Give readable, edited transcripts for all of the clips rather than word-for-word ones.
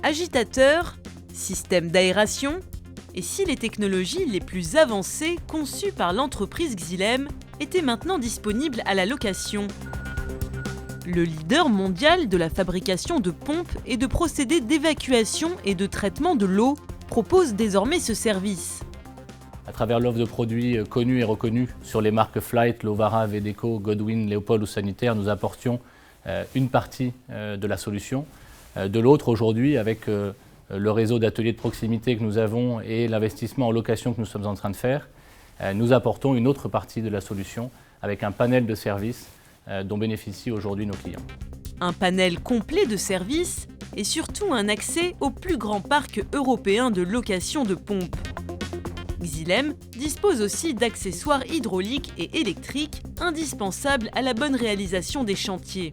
agitateurs, systèmes d'aération, et si les technologies les plus avancées conçues par l'entreprise Xylem étaient maintenant disponibles à la location. Le leader mondial de la fabrication de pompes et de procédés d'évacuation et de traitement de l'eau propose désormais ce service. À travers l'offre de produits connus et reconnus sur les marques Flyt, Lovara, Vedeco, Godwin, Léopold ou Sanitaire, nous apportions une partie de la solution. De l'autre, aujourd'hui, avec le réseau d'ateliers de proximité que nous avons et l'investissement en location que nous sommes en train de faire, nous apportons une autre partie de la solution avec un panel de services dont bénéficient aujourd'hui nos clients. Un panel complet de services et surtout un accès au plus grand parc européen de location de pompes. Xylem dispose aussi d'accessoires hydrauliques et électriques indispensables à la bonne réalisation des chantiers.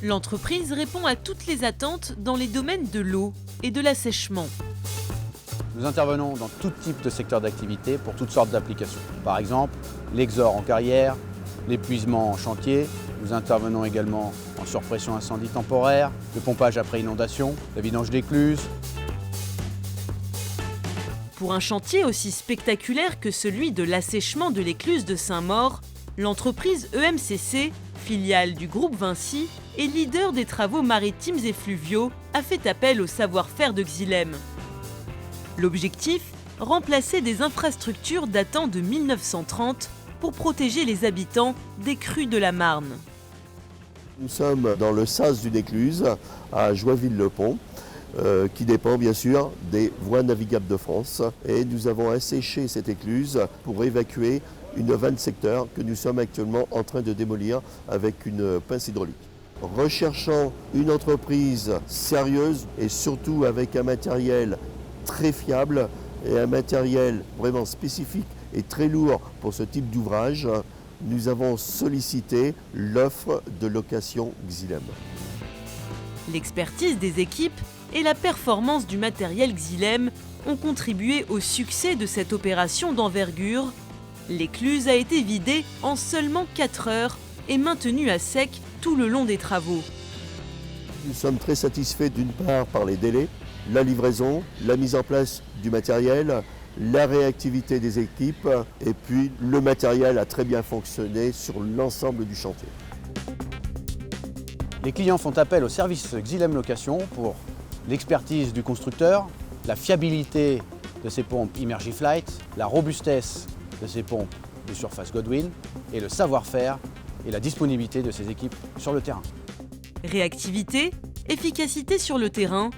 L'entreprise répond à toutes les attentes dans les domaines de l'eau et de l'assèchement. Nous intervenons dans tout type de secteur d'activité pour toutes sortes d'applications. Par exemple, l'exor en carrière, l'épuisement en chantier. Nous intervenons également en surpression incendie temporaire, le pompage après inondation, la vidange d'écluses. Pour un chantier aussi spectaculaire que celui de l'assèchement de l'écluse de Saint-Maur, l'entreprise EMCC, filiale du groupe Vinci et leader des travaux maritimes et fluviaux, a fait appel au savoir-faire de Xylem. L'objectif, remplacer des infrastructures datant de 1930 pour protéger les habitants des crues de la Marne. Nous sommes dans le sas d'une écluse à Joinville-le-Pont, qui dépend bien sûr des voies navigables de France. Et nous avons asséché cette écluse pour évacuer une vanne secteur que nous sommes actuellement en train de démolir avec une pince hydraulique. Recherchant une entreprise sérieuse et surtout avec un matériel très fiable et un matériel vraiment spécifique et très lourd pour ce type d'ouvrage, nous avons sollicité l'offre de location Xylem. L'expertise des équipes et la performance du matériel Xylem ont contribué au succès de cette opération d'envergure. L'écluse a été vidée en seulement 4 heures et maintenue à sec tout le long des travaux. Nous sommes très satisfaits d'une part par les délais, la livraison, la mise en place du matériel, la réactivité des équipes et puis le matériel a très bien fonctionné sur l'ensemble du chantier. Les clients font appel au service Xylem Location pour l'expertise du constructeur, la fiabilité de ses pompes Immergiflyt, la robustesse de ses pompes de surface Godwin et le savoir-faire et la disponibilité de ses équipes sur le terrain. Réactivité, efficacité sur le terrain,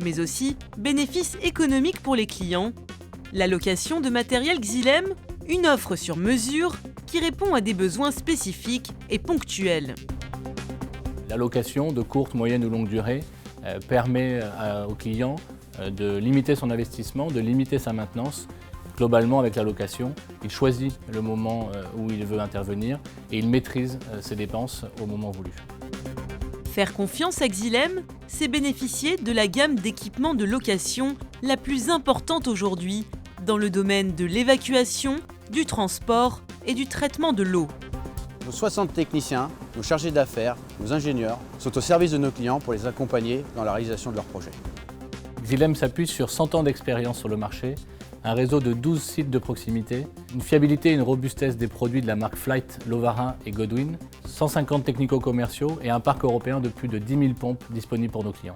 mais aussi bénéfices économiques pour les clients. La location de matériel Xylem, une offre sur mesure qui répond à des besoins spécifiques et ponctuels. La location de courte, moyenne ou longue durée permet au client de limiter son investissement, de limiter sa maintenance. Globalement, avec la location, il choisit le moment où il veut intervenir et il maîtrise ses dépenses au moment voulu. Faire confiance à Xylem, c'est bénéficier de la gamme d'équipements de location la plus importante aujourd'hui dans le domaine de l'évacuation, du transport et du traitement de l'eau. Nos 60 techniciens, nos chargés d'affaires, nos ingénieurs sont au service de nos clients pour les accompagner dans la réalisation de leurs projets. Xylem s'appuie sur 100 ans d'expérience sur le marché, un réseau de 12 sites de proximité, une fiabilité et une robustesse des produits de la marque Flyt, Lovara et Godwin, 150 technico-commerciaux et un parc européen de plus de 10 000 pompes disponibles pour nos clients.